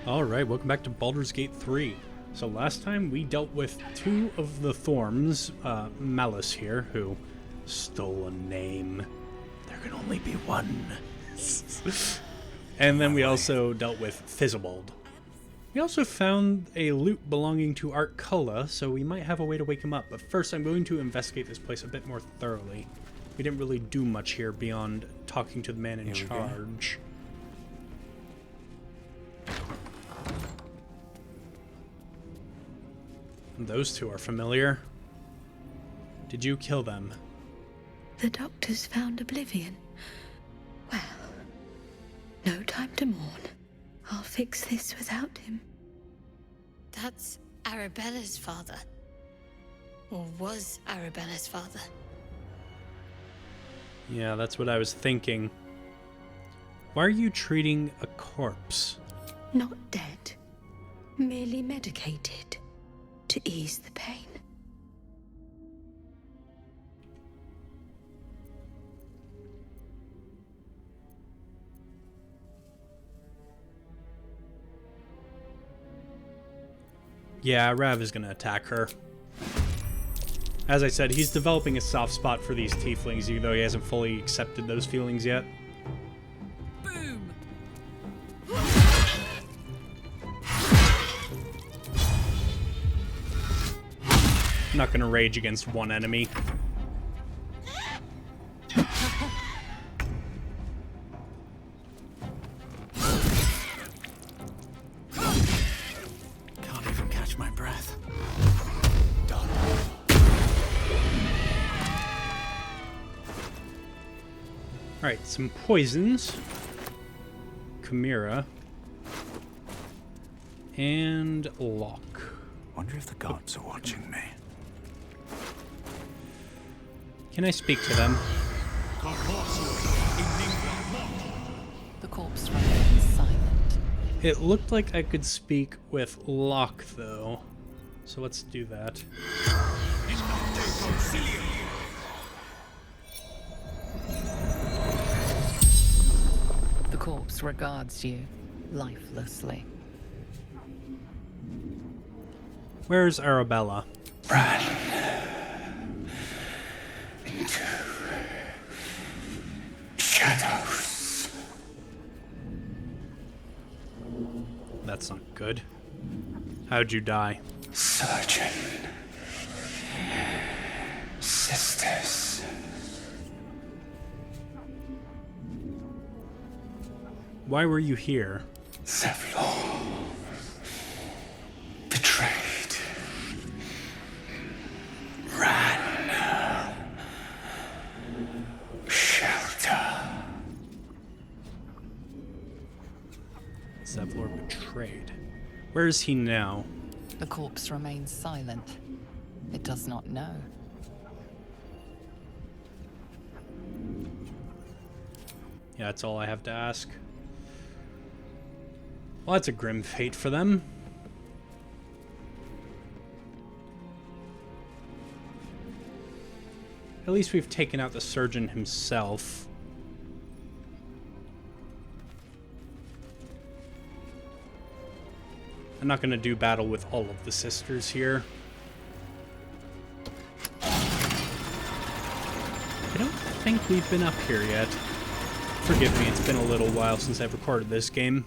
Alright, welcome back to Baldur's Gate 3. So last time we dealt with two of the Thorms, Malice here, who stole a name. There can only be one. And then we also dealt with Fizzlebold. We also found a loot belonging to Artculla, so we might have a way to wake him up. But first I'm going to investigate this place a bit more thoroughly. We didn't really do much here beyond talking to the man in charge. Those two are familiar. Did you kill them? The doctors found Oblivion. Well, no time to mourn. I'll fix this without him. That's Arabella's father. Or was Arabella's father. Yeah, that's what I was thinking. Why are you treating a corpse? Not dead. Merely medicated. To ease the pain. Yeah, Rav is gonna attack her. As I said, he's developing a soft spot for these tieflings, even though he hasn't fully accepted those feelings yet. Boom! I'm not gonna rage against one enemy. Can't even catch my breath. Done. Alright, some poisons. Chimera. And Lock. Wonder if the gods are watching me. Can I speak to them? The corpse remains silent. It looked like I could speak with Locke, though. So let's do that. The corpse regards you lifelessly. Where's Arabella? Run into shadows. That's not good. How'd you die? Surgeon. Sisters. Why were you here? Zevlor. Betrayed. Ran. Shelter. Zevlor betrayed. Where is he now? The corpse remains silent. It does not know. Yeah, that's all I have to ask. Well, that's a grim fate for them. At least we've taken out the surgeon himself. I'm not going to do battle with all of the sisters here. I don't think we've been up here yet. Forgive me, it's been a little while since I've recorded this game.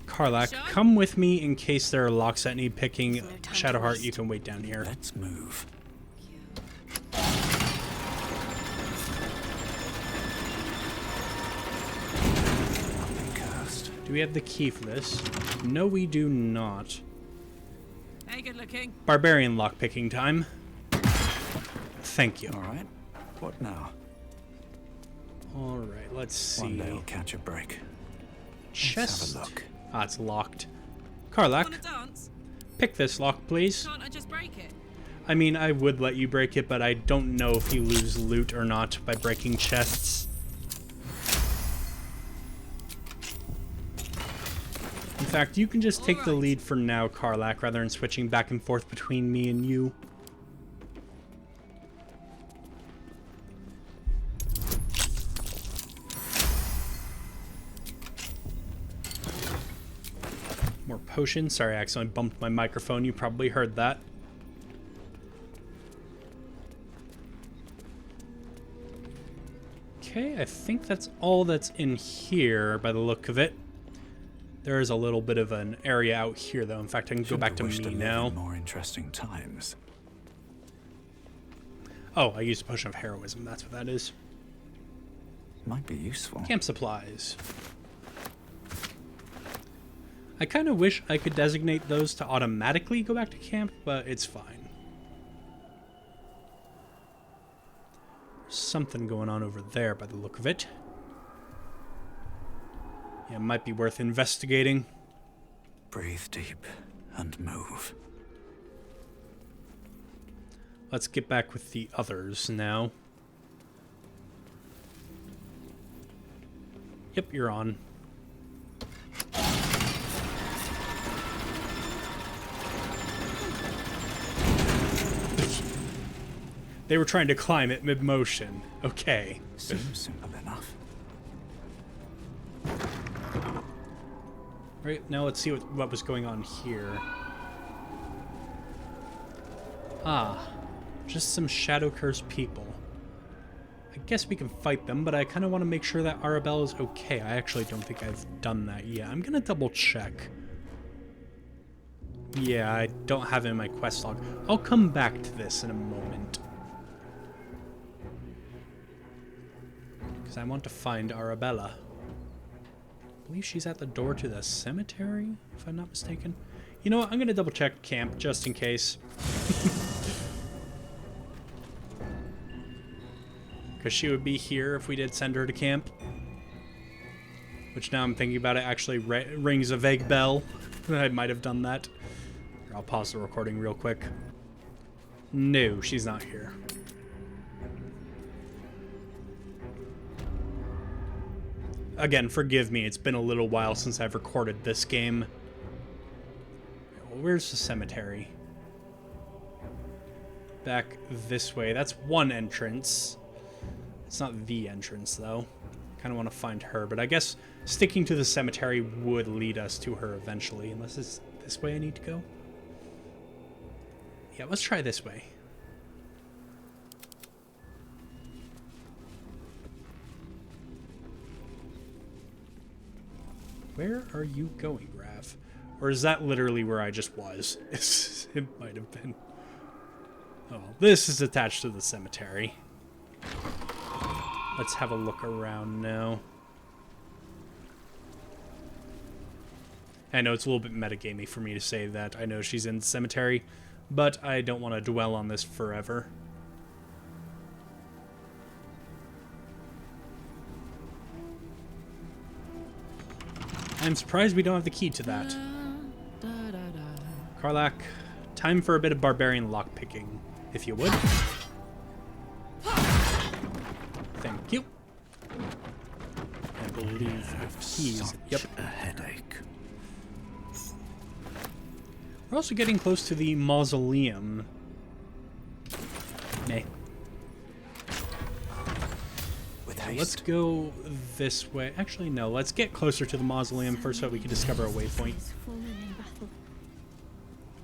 Karlach, come with me in case there are locks that need picking. Shadowheart, you can wait down here. Let's move. Do we have the key for this? No, we do not. Hey, good looking. Barbarian lockpicking time. Thank you. All right. What now? Alright, let's see. One day I'll catch a break. Chest. Let's have a look. Ah, it's locked. Karlach, Wanna dance? pick this lock, please. Can't I just break it? I mean, I would let you break it, but I don't know if you lose loot or not by breaking chests. In fact, you can just take the lead for now, Karlach, rather than switching back and forth between me and you. More potions. Sorry, I accidentally bumped my microphone. You probably heard that. Okay, I think that's all that's in here by the look of it. There is a little bit of an area out here, though. In fact, I can go back to me now. More interesting times. Oh, I used a potion of heroism. That's what that is. Might be useful. Camp supplies. I kind of wish I could designate those to automatically go back to camp, but it's fine. Something going on over there by the look of it. Yeah, it might be worth investigating. Breathe deep and move. Let's get back with the others now. Yep, you're on. They were trying to climb it mid-motion. Okay. Seems simple enough. Right, now let's see what was going on here. Ah, just some shadow-cursed people. I guess we can fight them, but I kind of want to make sure that Arabella's okay. I actually don't think I've done that yet. I'm going to double-check. Yeah, I don't have it in my quest log. I'll come back to this in a moment. Because I want to find Arabella. I believe she's at the door to the cemetery, if I'm not mistaken. You know what? I'm going to double-check camp, just in case. Because she would be here if we did send her to camp. Which, now I'm thinking about it, actually rings a vague bell. I might have done that. Here, I'll pause the recording real quick. No, she's not here. Again, forgive me, it's been a little while since I've recorded this game. Where's the cemetery? Back this way. That's one entrance. It's not the entrance, though. Kind of want to find her, but I guess sticking to the cemetery would lead us to her eventually, unless it's this way I need to go. Yeah, let's try this way. Where are you going, Rav? Or is that literally where I just was? It might have been. Oh, this is attached to the cemetery. Let's have a look around now. I know it's a little bit metagamey for me to say that I know she's in the cemetery, but I don't want to dwell on this forever. I'm surprised we don't have the key to that. Karlach, time for a bit of barbarian lockpicking, if you would. Thank you. I believe the keys. Yep. A headache. We're also getting close to the mausoleum. Nay. Let's go this way. Actually, no. Let's get closer to the mausoleum first so we can discover a waypoint.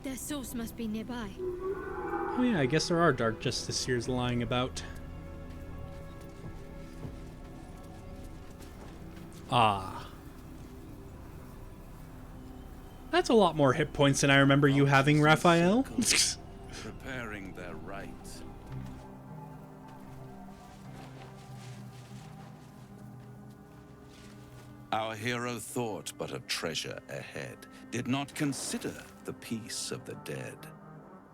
Their source must be nearby. Oh yeah, I guess there are Dark Justiciars lying about. Ah. That's a lot more hit points than I remember you having, Raphael. Preparing their right. Our hero thought but of treasure ahead, did not consider the peace of the dead.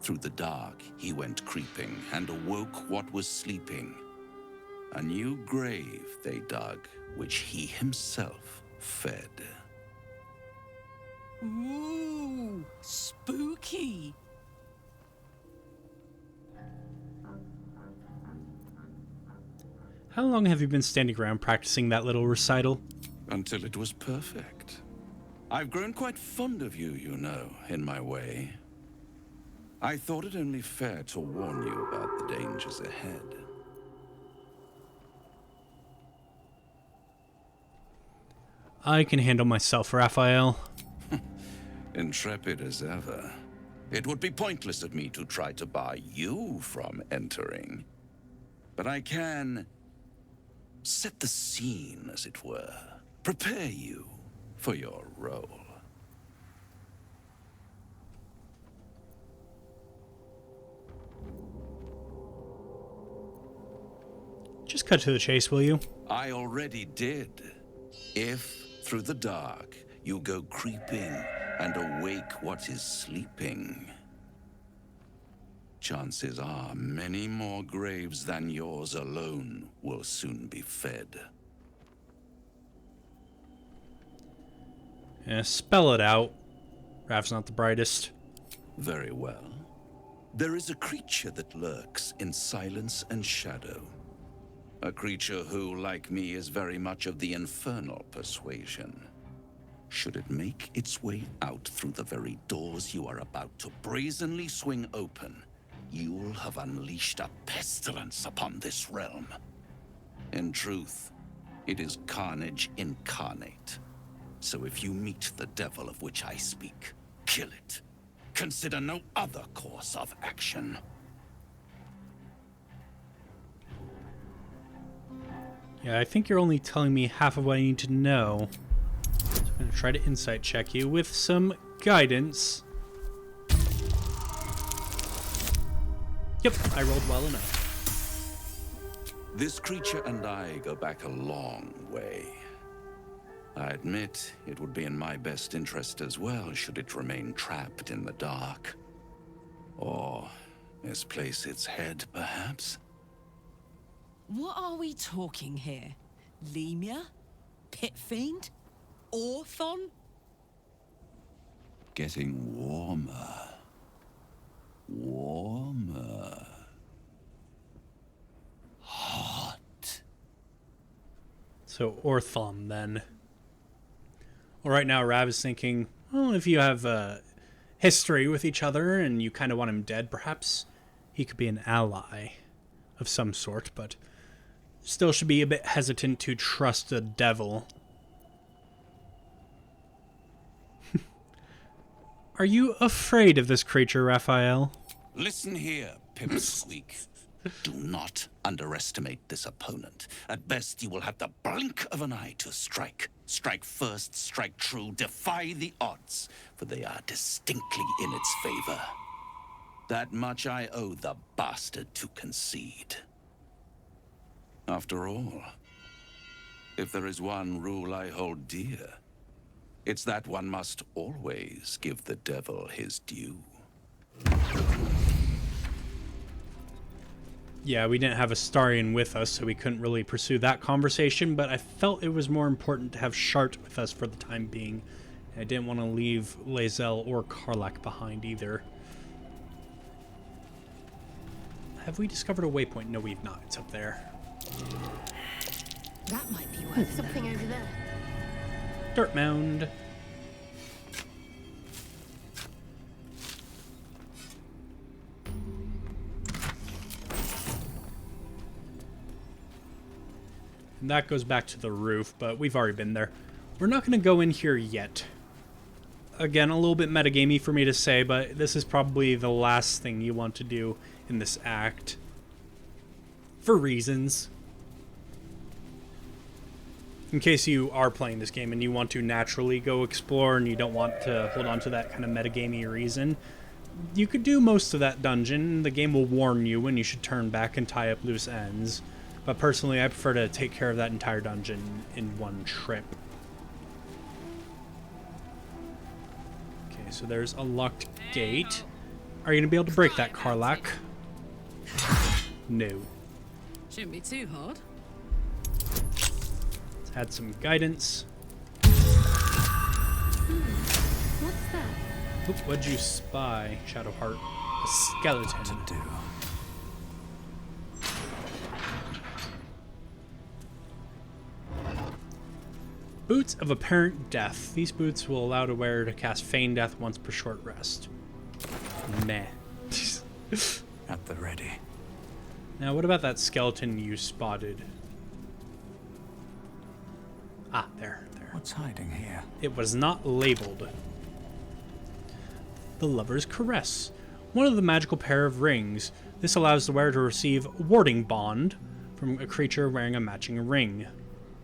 Through the dark he went creeping, and awoke what was sleeping. A new grave they dug, which he himself fed. Ooh, spooky. How long have you been standing around practicing that little recital? Until it was perfect. I've grown quite fond of you, you know, in my way. I thought it only fair to warn you about the dangers ahead. I can handle myself, Raphael. Intrepid as ever. It would be pointless of me to try to bar you from entering. But I can set the scene, as it were. Prepare you for your role. Just cut to the chase, will you? I already did. If, through the dark, you go creeping and awake what is sleeping, chances are many more graves than yours alone will soon be fed. Yeah, spell it out. Rav's not the brightest. Very well. There is a creature that lurks in silence and shadow. A creature who, like me, is very much of the infernal persuasion. Should it make its way out through the very doors you are about to brazenly swing open, you'll have unleashed a pestilence upon this realm. In truth, it is carnage incarnate. So if you meet the devil of which I speak, kill it. Consider no other course of action. Yeah, I think you're only telling me half of what I need to know. So I'm going to try to insight check you with some guidance. Yep, I rolled well enough. This creature and I go back a long way. I admit it would be in my best interest as well should it remain trapped in the dark. Or misplace its head, perhaps? What are we talking here? Lemur? Pit fiend? Orthon? Getting warmer. Warmer. Hot. So Orthon, then. Well, right now Rav is thinking, well, if you have a history with each other and you kind of want him dead, perhaps he could be an ally of some sort, but still should be a bit hesitant to trust the devil. Are you afraid of this creature, Raphael? Listen here, Pipsqueak. Do not underestimate this opponent. At best, you will have the blink of an eye to strike. Strike first, strike true, defy the odds, for they are distinctly in its favor. That much I owe the bastard to concede. After all, if there is one rule I hold dear, it's that one must always give the devil his due. Yeah, we didn't have Astarion with us, so we couldn't really pursue that conversation, but I felt it was more important to have Shart with us for the time being. I didn't want to leave Lae'zel or Karlach behind either. Have we discovered a waypoint? No, we've not. It's up there. That might be worth something over there. Dirt mound. And that goes back to the roof, but we've already been there. We're not going to go in here yet. Again, a little bit metagamey for me to say, but this is probably the last thing you want to do in this act. For reasons. In case you are playing this game and you want to naturally go explore and you don't want to hold on to that kind of metagamey reason, you could do most of that dungeon. The game will warn you when you should turn back and tie up loose ends. But personally, I prefer to take care of that entire dungeon in one trip. Okay, so there's a locked gate. Are you going to be able to break that, Karlach? No. Shouldn't be too hard. Let's add some guidance. What's that? Oop, what'd you spy, Shadowheart? A skeleton. To do. Boots of Apparent Death. These boots will allow the wearer to cast Feign Death once per short rest. Meh. At the ready. Now, what about that skeleton you spotted? Ah, there. What's hiding here? It was not labeled. the Lover's Caress, one of the magical pair of rings. This allows the wearer to receive Warding Bond from a creature wearing a matching ring.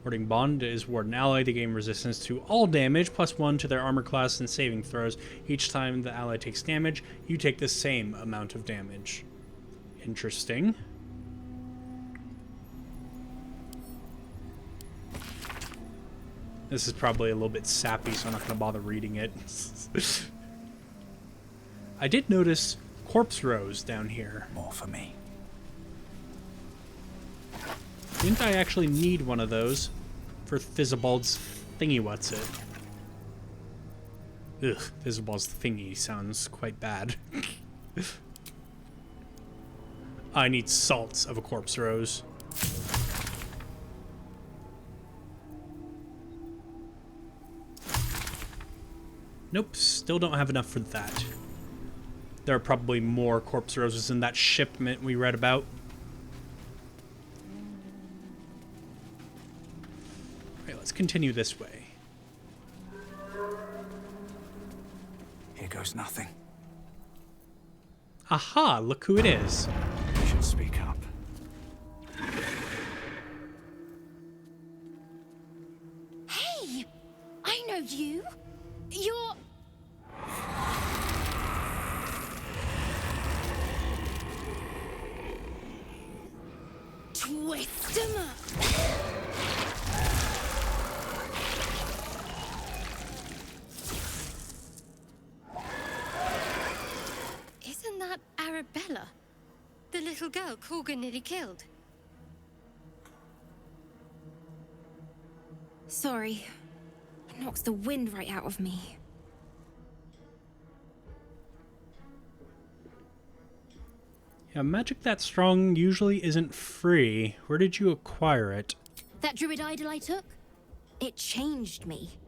Warding Bond is ward an ally to gain resistance to all damage, +1 to their armor class and saving throws. Each time the ally takes damage, you take the same amount of damage. Interesting. This is probably a little bit sappy, so I'm not going to bother reading it. I did notice corpse rows down here. More for me. Didn't I actually need one of those for Thizzabald's thingy-what's-it? Ugh, Thizzabald's thingy sounds quite bad. I need salts of a corpse rose. Nope, still don't have enough for that. There are probably more corpse roses in that shipment we read about. Alright, let's continue this way. Here goes nothing. Aha, look who it is. You should speak up. Hey! I know you! You're... Twist 'em up! Isn't that Arabella? The little girl Corgan nearly killed? Sorry. It knocks the wind right out of me. Yeah, magic that strong usually isn't free. Where did you acquire it? That druid idol I took? It changed me.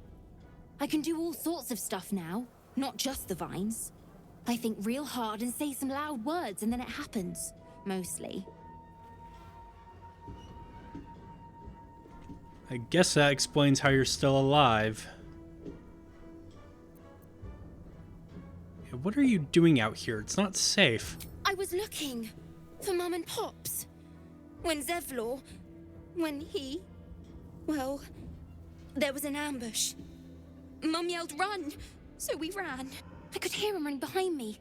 I can do all sorts of stuff now, not just the vines. I think real hard and say some loud words and then it happens. Mostly. I guess that explains how you're still alive. Yeah, what are you doing out here? It's not safe. I was looking for Mum and Pops. When Zevlor... when he... well... there was an ambush. Mum yelled, "Run!" So we ran. I could hear him running behind me.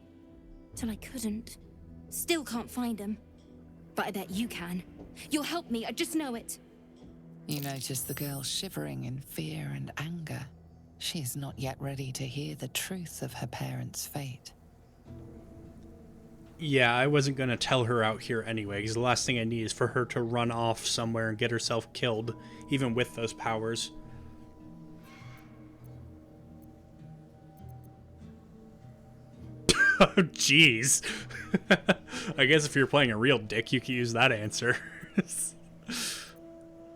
Till I couldn't. Still can't find him. But I bet you can. You'll help me, I just know it. You notice the girl shivering in fear and anger. She is not yet ready to hear the truth of her parents' fate. Yeah, I wasn't going to tell her out here anyway, because the last thing I need is for her to run off somewhere and get herself killed, even with those powers. Oh, jeez. I guess if you're playing a real dick, you can use that answer.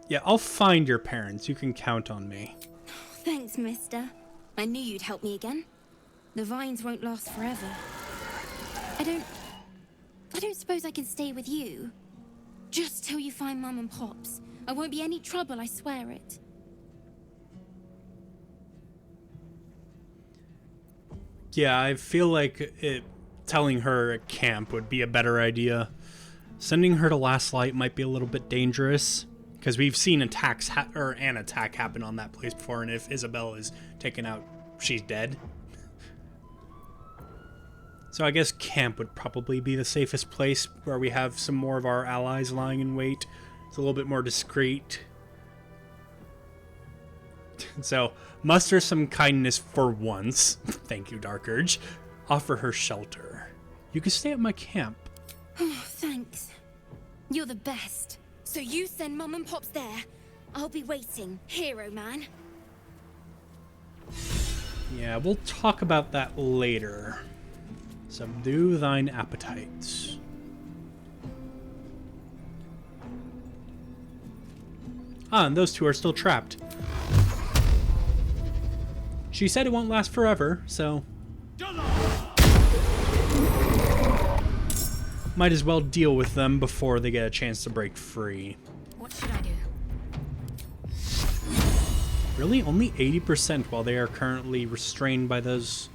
Yeah, I'll find your parents. You can count on me. Thanks, mister. I knew you'd help me again. The vines won't last forever. I don't suppose I can stay with you. Just till you find Mum and Pops. I won't be any trouble, I swear it. Yeah, I feel like telling her at camp would be a better idea. Sending her to Last Light might be a little bit dangerous, because we've seen an attack happen on that place before, and if Isabel is taken out, she's dead. So I guess camp would probably be the safest place, where we have some more of our allies lying in wait. It's a little bit more discreet. So, muster some kindness for once. Thank you, Dark Urge. Offer her shelter. You can stay at my camp. Oh, thanks. You're the best. So you send Mum and Pops there. I'll be waiting, hero man. Yeah, we'll talk about that later. Subdue thine appetites. Ah, and those two are still trapped. She said it won't last forever, so... might as well deal with them before they get a chance to break free. What should I do? Really? Only 80% while they are currently restrained by those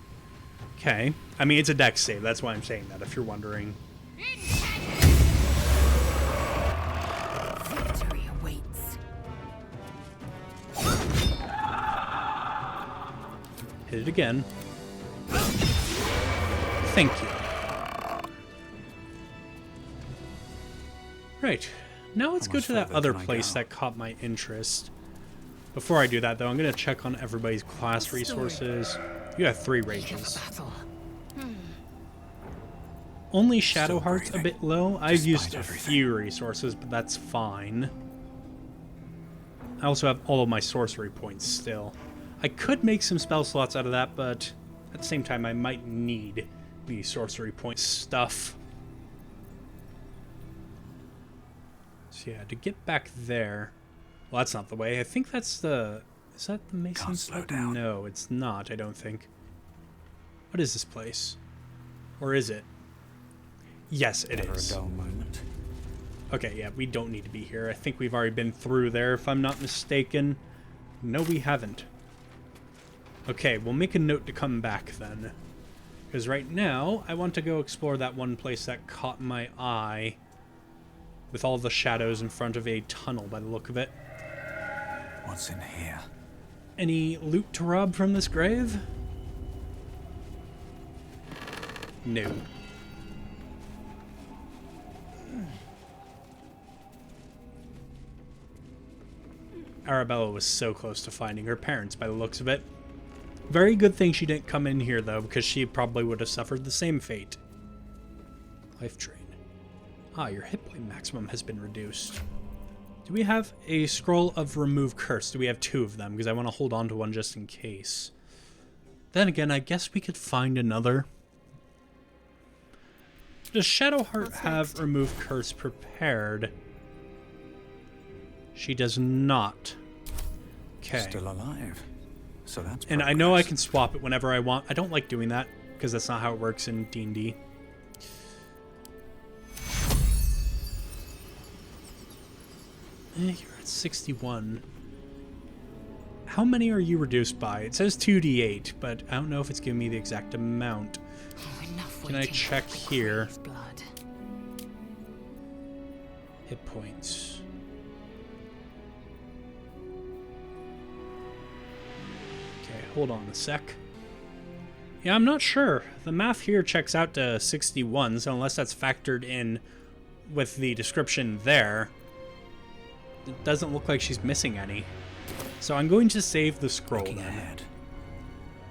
Okay. I mean, it's a dex save. That's why I'm saying that, if you're wondering. Victory awaits. Hit it again. Thank you. Right. Now let's How go much to that further other can I place go? that caught my interest. Before I do that, though, I'm going to check on everybody's class resources. You have 3 rages. Battle. Only Shadow Still Heart's a breathing, bit low. I've used despite a everything. few resources, but that's fine. I also have all of my sorcery points still. I could make some spell slots out of that, but at the same time, I might need the sorcery point stuff. So yeah, to get back there... Well, that's not the way. I think that's the... Is that the Mason? Can't slow down. No, it's not, I don't think. What is this place? Or is it? Yes, it Never is. a dull moment. Okay, yeah, we don't need to be here. I think we've already been through there, if I'm not mistaken. No, we haven't. Okay, we'll make a note to come back then. Because right now, I want to go explore that one place that caught my eye. With all the shadows in front of a tunnel, by the look of it. What's in here? Any loot to rob from this grave? No. Arabella was so close to finding her parents by the looks of it. Very good thing she didn't come in here, though, because she probably would have suffered the same fate. Life drain. Ah, your hit point maximum has been reduced. Do we have a scroll of remove curse? Do we have 2 of them? Because I want to hold on to one just in case. Then again, I guess we could find another. Does Shadowheart have remove curse prepared? She does not. Okay. Still alive. So that's And I know I progress. can swap it whenever I want. I don't like doing that, because that's not how it works in D&D. You're at 61. How many are you reduced by? It says 2d8, but I don't know if it's giving me the exact amount. Can I check here? Blood. Hit points. Okay, hold on a sec. Yeah, I'm not sure. The math here checks out to 61, so unless that's factored in with the description there, it doesn't look like she's missing any. So I'm going to save the scroll Looking then. ahead.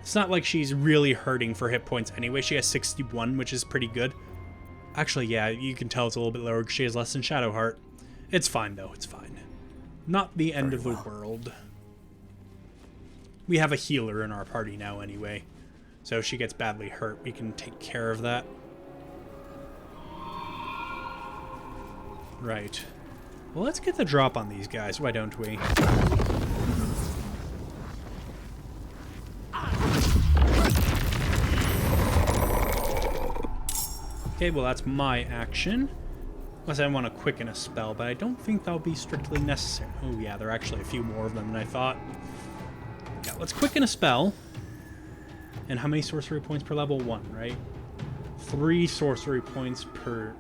It's not like she's really hurting for hit points anyway. She has 61, which is pretty good. Actually, yeah, you can tell it's a little bit lower because she has less than Shadowheart. It's fine, though. It's fine. Not the end of the world. We have a healer in our party now anyway. So if she gets badly hurt, we can take care of that. Right. Well, let's get the drop on these guys. Why don't we? Okay, well that's my action. Unless I want to quicken a spell, but I don't think that'll be strictly necessary. Oh yeah, there are actually a few more of them than I thought. Yeah, let's quicken a spell. And how many sorcery points per level? 1, right? 3 sorcery points per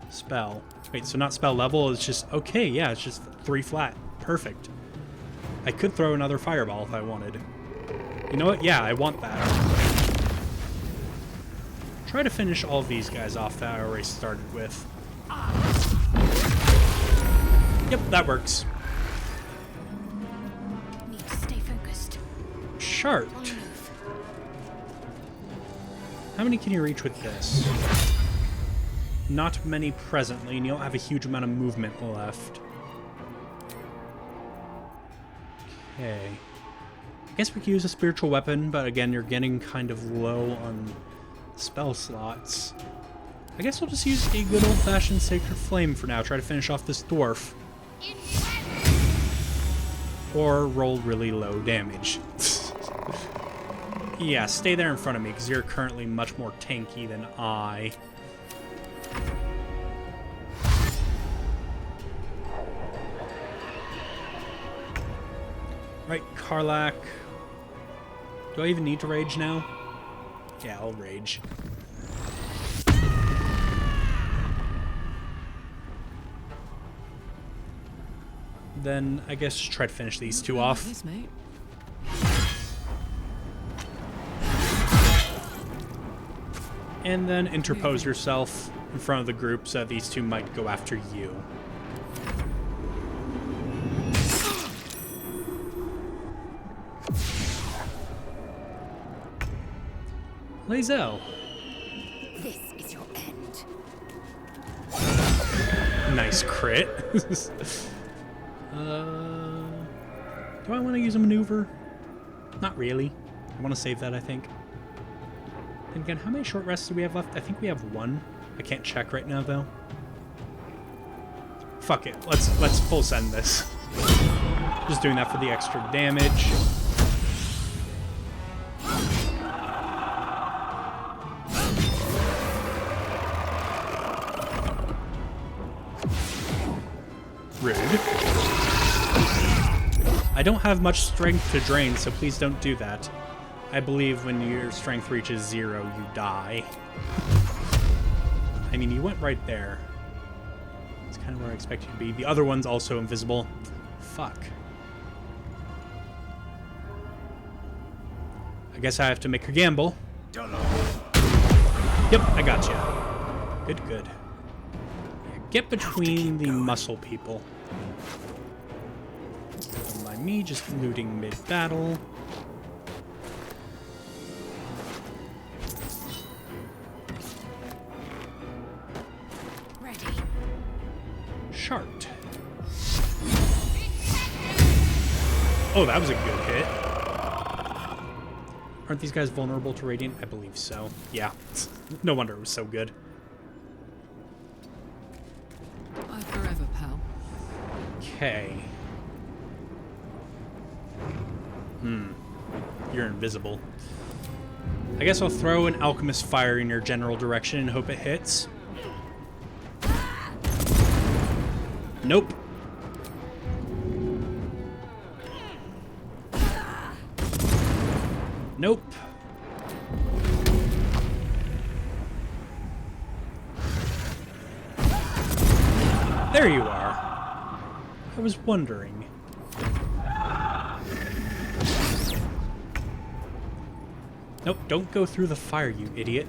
spell. Wait, so not spell level, it's just... Okay, yeah, it's just 3 flat. Perfect. I could throw another fireball if I wanted. You know what? Yeah, I want that. Try to finish all of these guys off that I already started with. Yep, that works. Need to stay focused. Chart. On the move. How many can you reach with this? Not many presently, and you don't have a huge amount of movement left. Okay. I guess we could use a spiritual weapon, but again, you're getting kind of low on spell slots. I guess we'll just use a good old-fashioned Sacred Flame for now. Try to finish off this dwarf. Or roll really low damage. Yeah, stay there in front of me, because you're currently much more tanky than I. Right, Karlak. Do I even need to rage now? Yeah, I'll rage. Then I guess just try to finish these two off. This, mate. And then interpose yourself in front of the group so that these two might go after you. Lae'zel. This is your end. Nice crit. Do I want to use a maneuver? Not really. I want to save that, I think. And again, how many short rests do we have left? I think we have one. I can't check right now, though. Fuck it. Let's full send this. Just doing that for the extra damage. Rude. I don't have much strength to drain, so please don't do that. I believe when your strength reaches 0, you die. I mean, you went right there. It's kind of where I expect you to be. The other one's also invisible. Fuck. I guess I have to make a gamble. Yep, I got you. Good, good. Yeah, get between the muscle people. Don't mind me just looting mid-battle. Shart. Oh, that was a good hit. Aren't these guys vulnerable to radiant? I believe so. Yeah. No wonder it was so good. Bye forever, pal. Okay. You're invisible. I guess I'll throw an alchemist fire in your general direction and hope it hits. Nope. Nope. There you are. I was wondering. Nope, don't go through the fire, you idiot.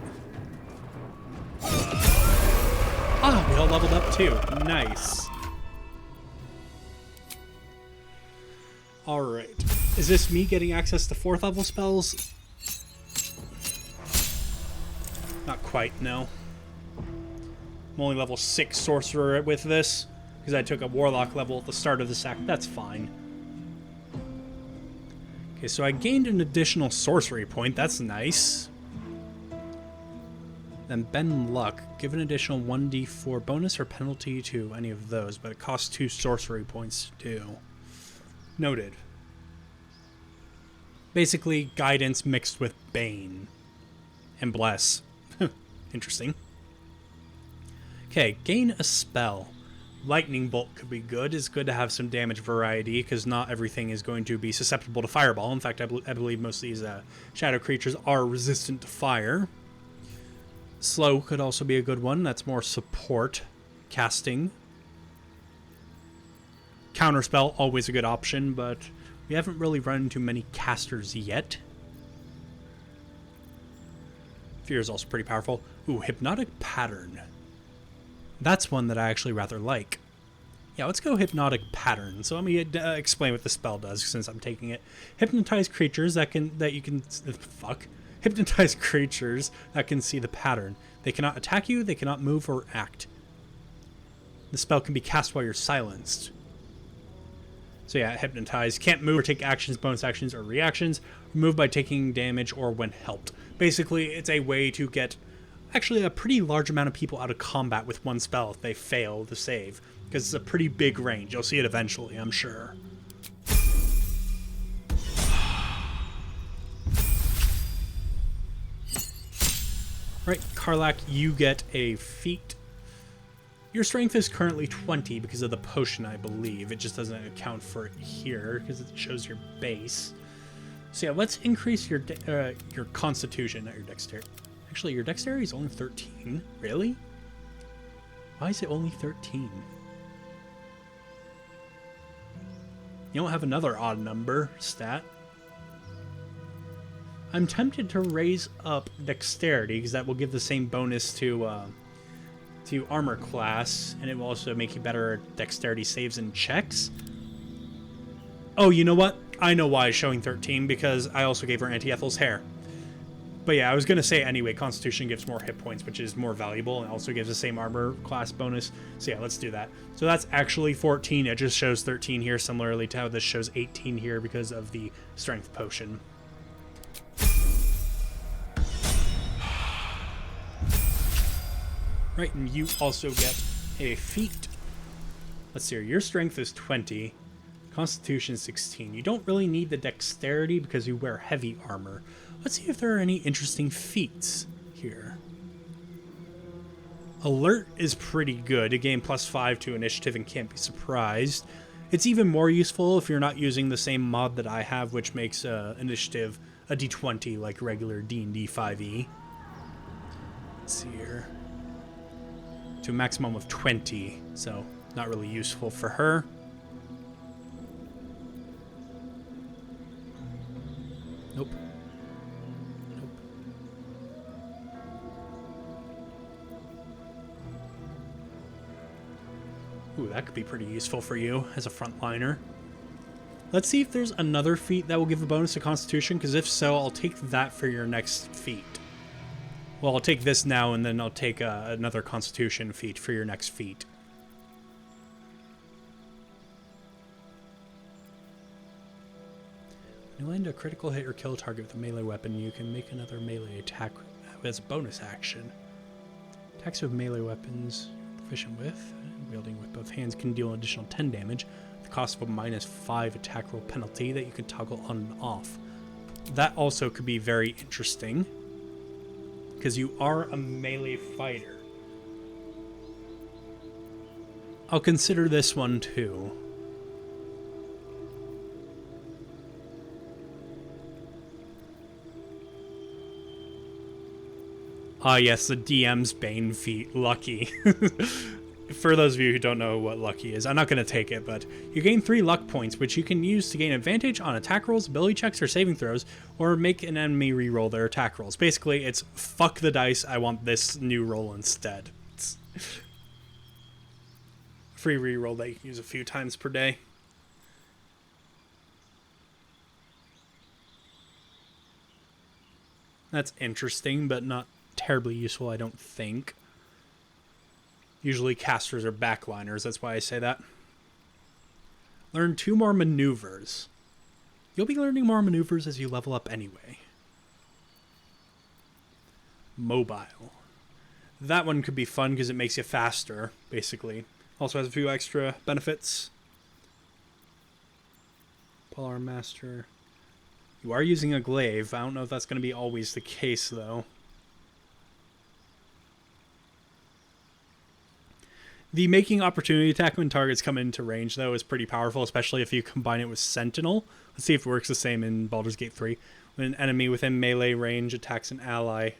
Ah, we all leveled up too. Nice. Alright. Is this me getting access to 4th level spells? Not quite, no. I'm only level 6 sorcerer with this, because I took a warlock level at the start of this act. That's fine. Okay, so I gained an additional sorcery point. That's nice. Then Bend Luck. Give an additional 1d4 bonus or penalty to any of those, but it costs 2 sorcery points to do. Noted. Basically, guidance mixed with Bane. And Bless. Interesting. Okay, gain a spell. Lightning Bolt could be good. It's good to have some damage variety, because not everything is going to be susceptible to Fireball. In fact, I believe most of these shadow creatures are resistant to fire. Slow could also be a good one. That's more support. Casting. Counterspell, always a good option, but we haven't really run into many casters yet. Fear is also pretty powerful. Ooh, Hypnotic Pattern. That's one that I actually rather like. Yeah, let's go Hypnotic Pattern. So let me explain what the spell does since I'm taking it. Hypnotize creatures Hypnotize creatures that can see the pattern. They cannot attack you, they cannot move or act. The spell can be cast while you're silenced. So yeah, Hypnotize. Can't move or take actions, bonus actions, or reactions. Remove by taking damage or when helped. Basically, it's a way to get actually a pretty large amount of people out of combat with one spell if they fail the save. Because it's a pretty big range. You'll see it eventually, I'm sure. Right, Karlach, you get a feat. Your strength is currently 20 because of the potion, I believe. It just doesn't account for it here because it shows your base. So yeah, let's increase your constitution, not your dexterity. Actually, your dexterity is only 13. Really? Why is it only 13? You don't have another odd number stat. I'm tempted to raise up dexterity because that will give the same bonus to armor class, and it will also make you better at dexterity saves and checks. Oh, you know what? I know why it's showing 13, because I also gave her Anti-Ethel's hair. But yeah, I was going to say anyway, Constitution gives more hit points, which is more valuable, and also gives the same armor class bonus. So yeah, let's do that. So that's actually 14. It just shows 13 here, similarly to how this shows 18 here because of the strength potion. Right, and you also get a feat. Let's see here. Your strength is 20. Constitution 16. You don't really need the dexterity because you wear heavy armor. Let's see if there are any interesting feats here. Alert is pretty good. You gain +5 to initiative and can't be surprised. It's even more useful if you're not using the same mod that I have, which makes initiative a d20 like regular D&D 5e. Let's see here. To a maximum of 20, so not really useful for her. Nope. Nope. Ooh, that could be pretty useful for you as a frontliner. Let's see if there's another feat that will give a bonus to Constitution, because if so, I'll take that for your next feat. Well, I'll take this now, and then I'll take another Constitution feat for your next feat. When you land a critical hit or kill a target with a melee weapon, you can make another melee attack as a bonus action. Attacks with melee weapons you're proficient with, wielding with both hands, can deal an additional 10 damage, at the cost of a -5 attack roll penalty that you can toggle on and off. That also could be very interesting, because you are a melee fighter. I'll consider this one too. Ah yes, the DM's Bane feat, Lucky. For those of you who don't know what Lucky is, I'm not going to take it, but you gain 3 luck points, which you can use to gain advantage on attack rolls, ability checks, or saving throws, or make an enemy reroll their attack rolls. Basically, it's fuck the dice, I want this new roll instead. It's a free reroll that you can use a few times per day. That's interesting, but not terribly useful, I don't think. Usually casters are backliners, that's why I say that. Learn 2 more maneuvers. You'll be learning more maneuvers as you level up anyway. Mobile. That one could be fun because it makes you faster, basically. Also has a few extra benefits. Polearm Master. You are using a glaive. I don't know if that's going to be always the case, though. The making opportunity attack when targets come into range, though, is pretty powerful, especially if you combine it with Sentinel. Let's see if it works the same in Baldur's Gate 3. When an enemy within melee range attacks an ally.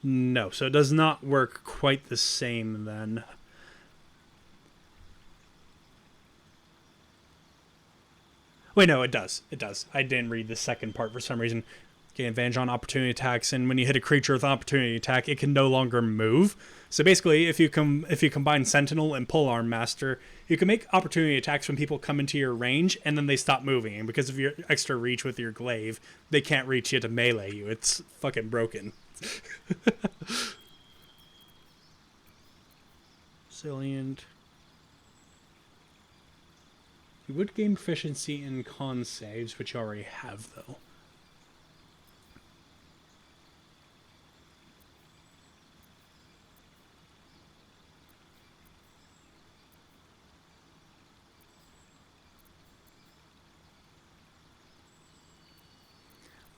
No, so it does not work quite the same then. Wait, no, it does. It does. I didn't read the second part for some reason. Gain advantage on opportunity attacks, and when you hit a creature with an opportunity attack, it can no longer move. So basically, if you combine Sentinel and Polearm Master, you can make opportunity attacks when people come into your range, and then they stop moving. And because of your extra reach with your glaive, they can't reach you to melee you. It's fucking broken. Salient. You would gain proficiency in con saves, which you already have, though.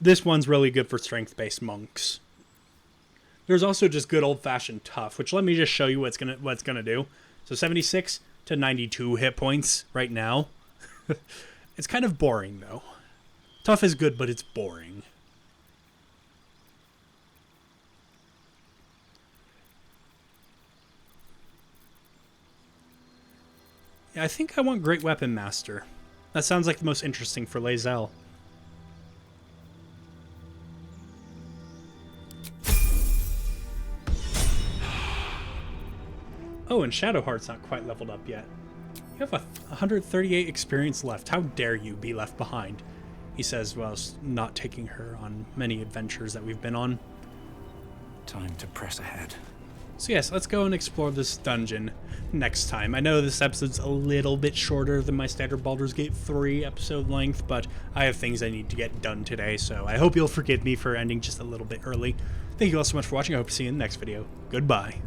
This one's really good for strength-based monks. There's also just good old-fashioned tough, which let me just show you what it's gonna do. So 76 to 92 hit points right now. It's kind of boring, though. Tough is good, but it's boring. Yeah, I think I want Great Weapon Master. That sounds like the most interesting for Lae'zel. Oh, and Shadowheart's not quite leveled up yet. You have 138 experience left. How dare you be left behind? He says whilst not taking her on many adventures that we've been on. Time to press ahead. So yes, let's go and explore this dungeon next time. I know this episode's a little bit shorter than my standard Baldur's Gate 3 episode length, but I have things I need to get done today, so I hope you'll forgive me for ending just a little bit early. Thank you all so much for watching. I hope to see you in the next video. Goodbye.